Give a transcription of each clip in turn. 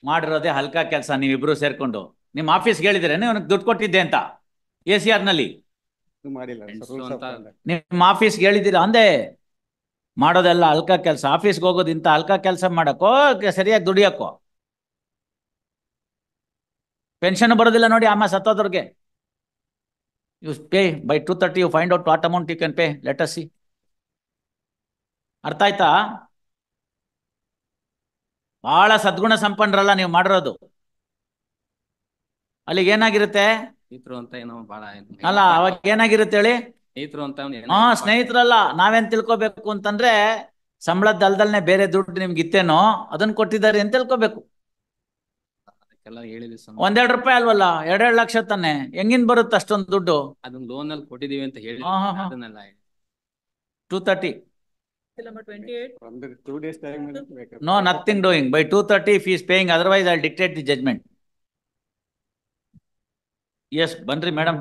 ಮಾಡಿರೋದೇ ಹಲ್ಕಾ ಕೆಲಸ. ನೀವಿಬ್ರು ಸೇರ್ಕೊಂಡು ನಿಮ್ಮ ಆಫೀಸ್ಗೆ ಹೇಳಿದಿರೇನೆ ಅವನಿಗೆ ದುಡ್ಡು ಕೊಟ್ಟಿದ್ದೆ ಅಂತ ACR ನಲ್ಲಿ? ಮಾಡಿಲ್ಲ ಸರ್, ರೂಲ್ಸ್ ಆಫ್ ಕಾಂಡಕ್ಟ್. ನಿಮ್ಮ ಆಫೀಸ್ಗೆ ಹೇಳಿದ್ದೀರಾ ಅಂದೆ? ಮಾಡೋದೆಲ್ಲ ಹಲ್ಕಾ ಕೆಲಸ. ಆಫೀಸ್ಗೆ ಹೋಗೋದು ಇಂಥ ಹಲ್ಕಾ ಕೆಲಸ ಮಾಡಕ್ಕೋ ಸರಿಯಾಗಿ ದುಡಿಯಕ್ಕೋ? ಪೆನ್ಷನ್ ಬರೋದಿಲ್ಲ ನೋಡಿ ಆಮೇಲೆ ಸತ್ತೋದ್ರಿಗೆ. You pay by 2:30. You find out what amount you can pay. Let us see. ಅರ್ಥ ಆಯ್ತಾ? ಬಹಳ ಸದ್ಗುಣ ಸಂಪನ್ನರಲ್ಲ ನೀವು ಮಾಡಿರೋದು. ಅಲ್ಲಿಗೆ ಏನಾಗಿರುತ್ತೆ ಅಂತ ಏನೋ ಬಹಳ ಅಲ್ಲ, ಅವಾಗ ಏನಾಗಿರುತ್ತೆ ಹೇಳಿ? ಸ್ನೇಹಿತರು ಅಂತ ಸ್ನೇಹಿತರಲ್ಲ. ನಾವೇನ್ ತಿಳ್ಕೊಬೇಕು ಅಂತಂದ್ರೆ ಸಂಬಳದ ಅಲ್ದಲ್ನೆ ಬೇರೆ ದುಡ್ಡು ನಿಮ್ಗೆ ಇತ್ತೇನೋ ಅದನ್ನ ಕೊಟ್ಟಿದ್ದಾರೆ ಅಂತ ತಿಳ್ಕೊಬೇಕು. ಒಂದೆರಡು ರೂಪಾಯಿ ಅಲ್ವಲ್ಲ, 2 ಲಕ್ಷ ತಾನೆ. ಹೆಂಗಿನ್ ಬರುತ್ತೆ ಅಷ್ಟೊಂದು ದುಡ್ಡು? ಅದನ್ನ ಲೋನ್ ಅಲ್ಲಿ ಕೊಟ್ಟಿದೀವಿ ಅಂತ ಹೇಳಿ 2:30. ಒಂದು 2 days time No, nothing doing. By 2:30 if he is paying, otherwise I'll dictate the judgment. Yes, Bandri madam.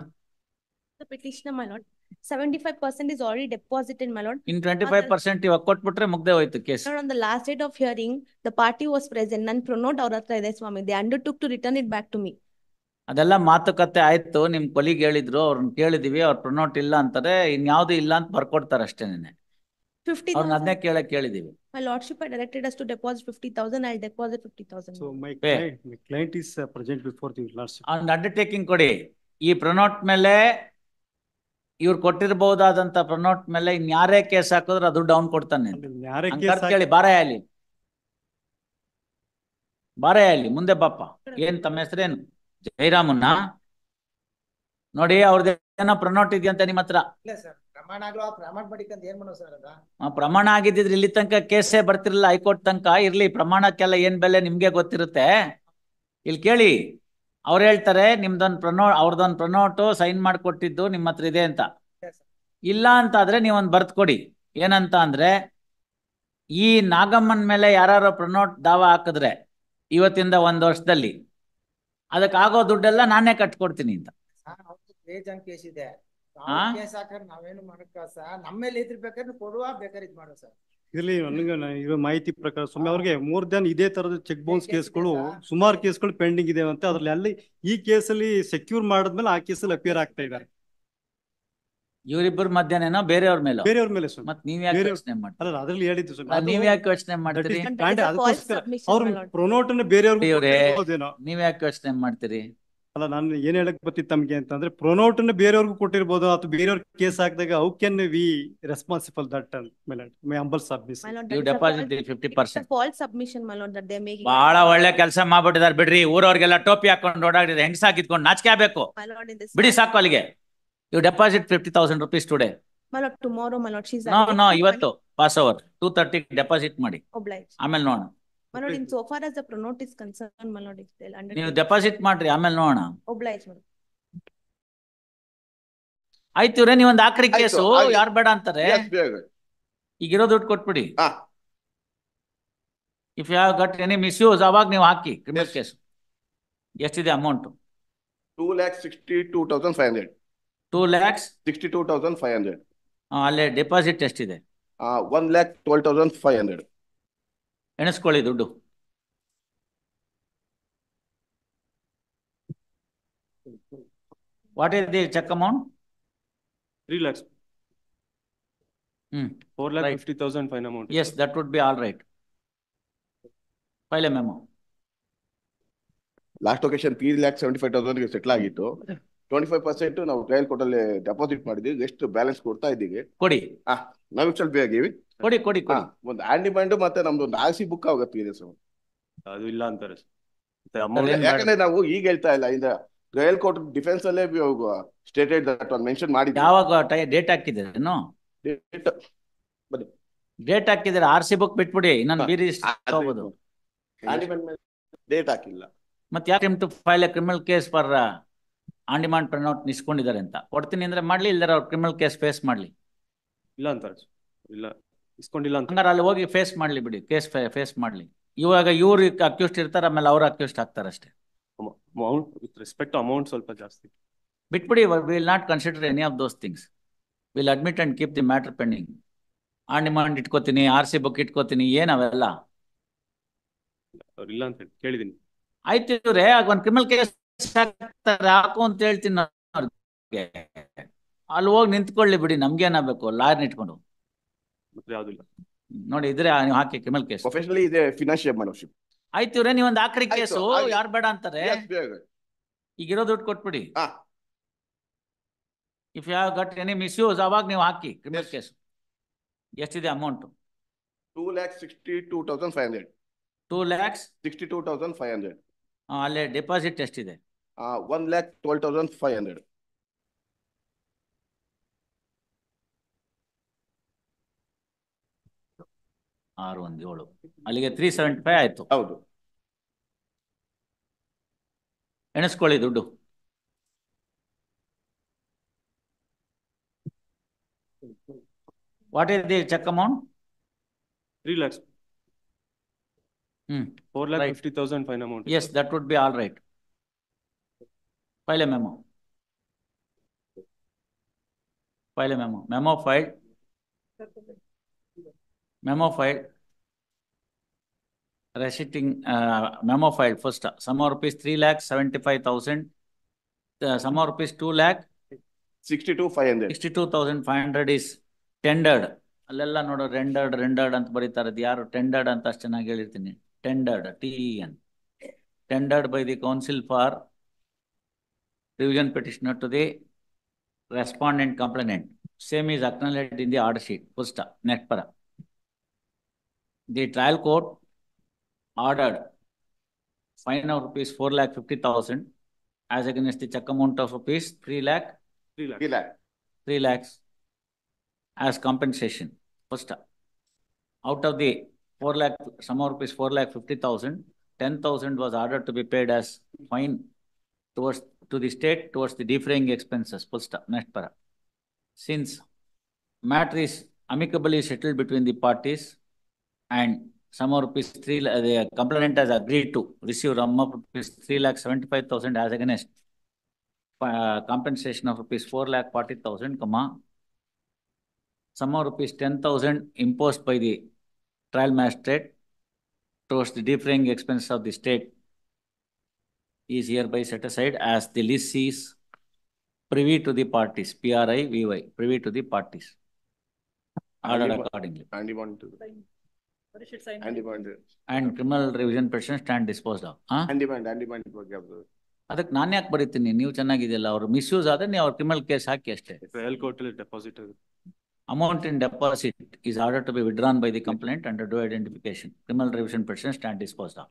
The petitioner, my lord, 75% is already deposited, my lord. In 25% you ಕೊಟ್ಬಿಟ್ರೆ ಮುಗ್ದೆ ಹೋಯ್ತು case. On the last date of hearing, the party was present. None pronote ಅವ್ರ ಹತ್ರ ಇದೆ ಸ್ವಾಮಿ. They undertook to return it back to me. ಅದೆಲ್ಲ ಮಾತುಕತೆ ಆಯ್ತು. ನಿಮ್ ಕೊಲಿಗ್ ಹೇಳಿದ್ರು, ಅವ್ರನ್ನ ಕೇಳಿದಿವಿ, ಅವ್ರ ಪ್ರೊನೋಟ್ ಇಲ್ಲ ಅಂತಾರೆ. ಇನ್ಯಾವುದು ಇಲ್ಲ ಅಂತ ಬರ್ಕೊಡ್ತಾರೆ ಅಷ್ಟೇನೆ. 50,000. ಅದನ್ನೇ ಕೇಳಿದೀವಿ. My lordship had directed us to deposit 50,000. I'll deposit 50,000. So my client is present before the lordship. ಒಂದು ಅಂಡರ್ಟೇಕಿಂಗ್ ಕೊಡಿ. ಈ ಪ್ರೊನೋಟ್ ಮೇಲೆ, ಇವ್ರು ಕೊಟ್ಟಿರಬಹುದಾದಂತ ಪ್ರೊನೋಟ್ ಮೇಲೆ ಇನ್ಯಾರೇ ಕೇಸ್ ಹಾಕಿದ್ರೆ ಅದು ಡೌನ್ ಕೊಡ್ತಾನೆ. ಕೇಳಿ ಬಾರೇ ಅಲ್ಲಿ ಮುಂದೆ ಬಾಪ. ಏನ್ ತಮ್ಮ ಹೆಸರೇನು? ಜಯರಾಮನ್ನ ನೋಡಿ. ಅವ್ರದ್ದೇನೋ ಪ್ರೊನೋಟ್ ಇದೆಯಂತ ನಿಮ್ಮ ಹತ್ರ? ಪ್ರಮಾಣ ಆಗಿದ್ದಿದ್ರೆ ಇಲ್ಲಿ ತನಕ ಕೇಸೇ ಬರ್ತಿರ್ಲಿಲ್ಲ. ಹೈಕೋರ್ಟ್ ತನಕ ಇರ್ಲಿ. ಪ್ರಮಾಣಕ್ಕೆಲ್ಲ ಏನ್ ಬೆಲೆ ನಿಮ್ಗೆ ಗೊತ್ತಿರುತ್ತೆ. ಇಲ್ಲಿ ಕೇಳಿ, ಅವ್ರು ಹೇಳ್ತಾರೆ ನಿಮ್ದೊಂದು ಅವ್ರದೊಂದು ಪ್ರೊನೋಟು ಸೈನ್ ಮಾಡಿಕೊಟ್ಟಿದ್ದು ನಿಮ್ಮ ಹತ್ರ ಇದೆ ಅಂತ. ಇಲ್ಲ ಅಂತ ಆದ್ರೆ ನೀವೊಂದು ಬರ್ತ್ ಕೊಡಿ. ಏನಂತ ಅಂದ್ರೆ, ಈ ನಾಗಮ್ಮನ ಮೇಲೆ ಯಾರು ಪ್ರೊನೋಟ್ ದಾವ ಹಾಕಿದ್ರೆ ಇವತ್ತಿಂದ 1 ವರ್ಷದಲ್ಲಿ ಅದಕ್ಕಾಗೋ ದುಡ್ಡೆಲ್ಲ ನಾನೇ ಕಟ್ಕೊಡ್ತೀನಿ ಅಂತ. ನಾವೇನು ಮಾಡಕ್ಕ ಸರ್, ನಮ್ಮೇಲೆ ಇದ್ರ ಬೇಕಾದ್ರೆ ಕೊಡುವ, ಬೇಕಾದ್ರೆ ಇದು ಮಾಡೋ ಸರ್. ಇಲ್ಲಿ ಇರೋ ಮಾಹಿತಿ ಪ್ರಕಾರ ಸ್ವಾಮಿ ಅವ್ರಿಗೆ ಮೋರ್ ದನ್ ಇದೇ ತರದ ಚೆಕ್ ಬೌನ್ಸ್ ಕೇಸ್ಗಳು ಸುಮಾರು ಕೇಸ್ಗಳು ಪೆಂಡಿಂಗ್ ಇದೆ ಅಂತ. ಅದ್ರಲ್ಲಿ ಈ ಕೇಸಲ್ಲಿ ಸೆಕ್ಯೂರ್ ಮಾಡಿದ್ಮೇಲೆ ಆ ಕೇಸಲ್ಲಿ ಅಪಿಯರ್ ಆಗ್ತಾ ಇದ್ದಾರೆ. ಇವರಿಬ್ಬರ ಮಧ್ಯಾಹ್ನ ಬೇರೆಯವ್ರ ಮೇಲೆ ಮತ್ತೆ ನೀವ್ ಯಾಕೆ ಯೋಚನೆ ಮಾಡ್ತೀರಿ? ಅದ್ರಲ್ಲಿ ಹೇಳಿದ್ದು ನೀವ್ ಯಾಕೆ ಯೋಚನೆ ಮಾಡ್ತೀರಿ? ಅವ್ರ ಪ್ರೊನೋಟ್ ಅನ್ನ ಬೇರೆಯವ್ರಿಗೆ ನೀವ್ ಯಾಕೆ ಯೋಚನೆ ಮಾಡ್ತೀರಿ? ಅಲ್ಲ, ನಾನು ಏನ್ ಹೇಳಕ್ ಬರ್ತಿತ್ತು ತಮ್ಗೆ ಅಂತಂದ್ರೆ, ಪ್ರೊನೋಟ್ ಅನ್ನ ಬೇರೆಯವ್ರಿಗೂ ಕೊಟ್ಟಿರ್ಬೋದು ಅಥವಾ ಬೇರೆಯವ್ರ ಕೇಸ್ ಹಾಕಿದಾಗ how can we responsible that my humble submission. You deposit 50%. false submission, my lord, that they are making. ಬಹಳ ಒಳ್ಳೆ ಕೆಲಸ ಮಾಡ್ಬಿಟ್ಟಿದ್ದಾರೆ ಬಿಡ್ರಿ. ಊರವ್ರಿಗೆಲ್ಲ ಟೋಪಿ ಹಾಕೊಂಡು ಓಡಾಡಿದ್ರೆ ಹೆಂಗಸಾಕಿದ್ಕೊಂಡು ನಾಚಿಕೆ ಆಗ್ಬೇಕು. ಬಿಡಿ ಸಾಕು ಅಲ್ಲಿಗೆ. You deposit 50,000 rupees today. My lord, tomorrow, my lord, she's no ಇವತ್ತು ಪಾಸ್ ಓವರ್ 2:30 ಡೆಪಾಸಿಟ್ ಮಾಡಿ. ಆಮೇಲೆ ನೋಡೋಣ. My lord, in so far as the pronote is concerned, my lord, ನೀವು ಡೆಪಾಸಿಟ್ ಮಾಡ್ರಿ, ಆಮೇಲೆ ನೋಡೋಣ. Oblige, my lord. ಆಯ್ತು ಇವ್ರೆ, ನೀವೊಂದು ಆಖರಿ ಕೇಸು ಯಾರು ಬೇಡ ಅಂತಾರೆ. ಈಗಿರೋ ದುಡ್ಡು ಕೊಟ್ಬಿಡಿ. If you have got any misuse ಅವಾಗ ನೀವು ಹಾಕಿ ಕ್ರಿಮಿನಲ್ ಕೇಸ್. ಎಷ್ಟಿದೆ ಅಮೌಂಟ್? 2,62,500. 2,62,500. ಅಲ್ಲೇ ಡೆಪಾಸಿಟ್ ಎಷ್ಟಿದೆ? 1,12,500. ಎಣಿಸ್ಕೊಳ್ಳಿ ದುಡ್ಡು. What is the cheque amount? 3 lakhs. 4,50,000 fine amount. Yes, that would be all right. File a memo. Last occasion 3,75,000 settle ಆಗಿತ್ತು. 25% ನಾವು ಟ್ರಯಲ್ ಕೋರ್ಟಲ್ಲಿ ಡೆಪಾಸಿಟ್ ಮಾಡಿದ್ವಿ. ಎಷ್ಟು ಬ್ಯಾಲೆನ್ಸ್ ಕೊಡ್ತಾ ಇದ್ದೀವಿ. ಕೊಡಿ. ನಾವು ಸ್ವಲ್ಪ ಬೇಗ ಕೊಡಿ. ಒಂದು ಆಂಡಿಮೆಂಟ್ ಮತ್ತೆ ನಮ್ದು ಒಂದು RC ಬುಕ್ ಆಗುತ್ತೆ ಸರ್. ಅದು ಇಲ್ಲ ಅಂತಾರೆ. ಯಾಕಂದ್ರೆ ನಾವು ಈಗ ಹೇಳ್ತಾ ಇಲ್ಲ, ಇಂದ ಟ್ರಯಲ್ ಕೋರ್ಟ್ ಡಿಫೆನ್ಸ್ ಅಲ್ಲೇ ಸ್ಟೇಟೆಡ್ ದಟ್ ಒಂದು ಮೆನ್ಷನ್ ಮಾಡಿದ್ವಿ. ಯಾವಾಗ ಡೇಟ್ ಹಾಕಿದ್ದೀರೇನು? ಡೇಟ್ ಹಾಕಿದ್ರೆ RC ಬುಕ್ ಬಿಟ್ಬಿಡಿ. ಇನ್ನೊಂದು ಬಿ ರಿಜಿಸ್ಟರ್ ತಗೋಬಹುದು. ಡೇಟ್ ಹಾಕಿಲ್ಲ. ಮತ್ತೆ ಯಾಕೆ to file a criminal case for on demand pronote ನಿಸ್ಕೊಂಡಿದ್ದಾರೆ ಅಂತ ಕೊಡ್ತೀನಿ ಅಂದ್ರೆ ಮಾಡ್ಲಿ, ಇಲ್ದಾರ ಅವ್ರು ಕ್ರಿಮಿನಲ್ ಕೇಸ್ ಫೇಸ್ ಮಾಡ್ಲಿ. ಇಲ್ಲ ಅಂತಾರೆ. ಇಲ್ಲ ಇಸ್ಕೊಂಡಿಲ್ಲ ಅಂತ ಹಂಗಾರೆ ಅಲ್ಲಿ ಹೋಗಿ ಫೇಸ್ ಮಾಡ್ಲಿ ಬಿಡಿ, ಕೇಸ್ ಫೇಸ್ ಮಾಡ್ಲಿ. ಇವಾಗ ಇವ್ರು ಅಕ್ಯೂಸ್ಟ್ ಇರ್ತಾರೆ, ಆಮೇಲೆ ಅವ್ರು ಅಕ್ಯೂಸ್ಟ್ ಆಗ್ತಾರೆ ಅಷ್ಟೇ. ಅಮೌಂಟ್ ವಿತ್ ರೆಸ್ಪೆಕ್ಟ್ ಅಮೌಂಟ್ ಸ್ವಲ್ಪ ಜಾಸ್ತಿ ಬಿಟ್ಬಿಡಿ. Will not consider any of those things. Will admit and keep the matter pending. On demand ಇಟ್ಕೋತೀನಿ, RC ಬುಕ್ ಇಟ್ಕೋತೀನಿ, ಏನವೆಲ್ಲ? ಇಲ್ಲ ಅಂತ ಕೇಳಿದೀನಿ. ಆಯ್ತು ಇವ್ರೆ ಒಂದ್ ಕ್ರಿಮಿನಲ್ ಕೇಸ್ ಹಾಕ್ತಾರೆ, ಹಾಕು ಅಂತ ಹೇಳ್ತೀನಿ ಅವ್ರಿಗೆ. ಅಲ್ಲಿ ಹೋಗಿ ನಿಂತ್ಕೊಳ್ಳಿ ಬಿಡಿ, ನಮ್ಗೇನಾಗಬೇಕು ಲಾಯರ್ ಇಟ್ಕೊಂಡು. ಮತ್ತೆ ಯಾವ್ದಿಲ್ಲ. ನೋಡಿ ಇದ್ರೆ ನೀವು ಹಾಕಿ ಕ್ರಿಮಿನಲ್ ಕೇಸ್. ಪ್ರೊಫೆಷನಲಿ ಇದೆ ಫಿನಾನ್ಷಿಯಲ್ ಮೆಂಬರ್ಶಿಪ್. ಆಯ್ತು ಇವ್ರೆ ನೀವೊಂದು ಹಾಕ್ರಿ ಆಯ್ತು, ಕೇಸು, ಹಾಗೆ. ಯಾರು ಬೇಡ ಅಂತಾರೆ. ಈಗ ಇರೋ ದುಡ್ಡು ಕೊಟ್ಬಿಡಿ. ಹಾ if you have got any misuse ಅವಾಗ ನೀವು ಹಾಕಿ ಕ್ರಿಮಿನಲ್ Yes. ಕೇಸ್. ಎಷ್ಟಿದೆ ಅಮೌಂಟ್? 2,62,500. 2 lakhs. 62,500. ಅಲ್ಲೇ ಡೆಪಾಸಿಟ್ ಎಷ್ಟಿದೆ? 1,12,500. ಆರು 1 7 ಅಲ್ಲಿಗೆ 375 ಆಯ್ತು. ಹೌದು. ಎಣಿಸ್ಕೊಳ್ಳಿ ದುಡ್ಡು. What is the cheque amount? 3 lakhs. 4,50,000 fine amount. Yes, that would be all right. File a memo. File a memo. Memo filed. Memo filed. Receipting memo filed first. Sum of rupees 3,75,000. Sum of rupees 62,500. 2,62,500 is tendered. ಅಲ್ಲೆಲ್ಲ ನೋಡೋ rendered ಅಂತ ಬರೀತಾರೆ. ಅದು ಯಾರು tendered ಅಂತ ಅಷ್ಟು ಚೆನ್ನಾಗಿ ಹೇಳಿರ್ತೀನಿ. Tendered, TEN. Tendered by the council for revision petitioner to the respondent complainant. Same is acknowledged in the order sheet. Full stop. Next para. The trial court ordered fine of rupees 4,50,000 as against the check amount of rupees 3 lakh 3 lakhs as compensation. First, out of the 4 lakh, sum of rupees 4,50,000, 10,000 was ordered to be paid as fine to the state towards the defraying expenses. Full stop. Next para. Since matter is amicably settled between the parties and sum of rupees 3 lakh, the complainant has agreed to receive sum of rupees 3,75,000 as against compensation of rupees 4,40,000, sum of rupees 10,000 imposed by the trial magistrate towards the defraying expenses of the state is hereby set aside as the list is privy to the parties. PRIVY, privy to the parties. Ordered accordingly. And criminal revision petition stand disposed of. ಅದಕ್ಕೆ ನಾನು ಯಾಕೆ ಬರೀತೀನಿ? ನೀವು ಚೆನ್ನಾಗಿದೆಯಲ್ಲ. ಅವ್ರು misuse ಆದ್ರೆ ನೀವು ಅವ್ರ criminal case ಹಾಕಿ ಅಷ್ಟೇ. ಟ್ರಯಲ್ ಕೋರ್ಟ್ ಅಲ್ಲಿ deposit. Amount in deposit is ordered to be withdrawn by the complainant under due identification. Criminal revision petition stand disposed of.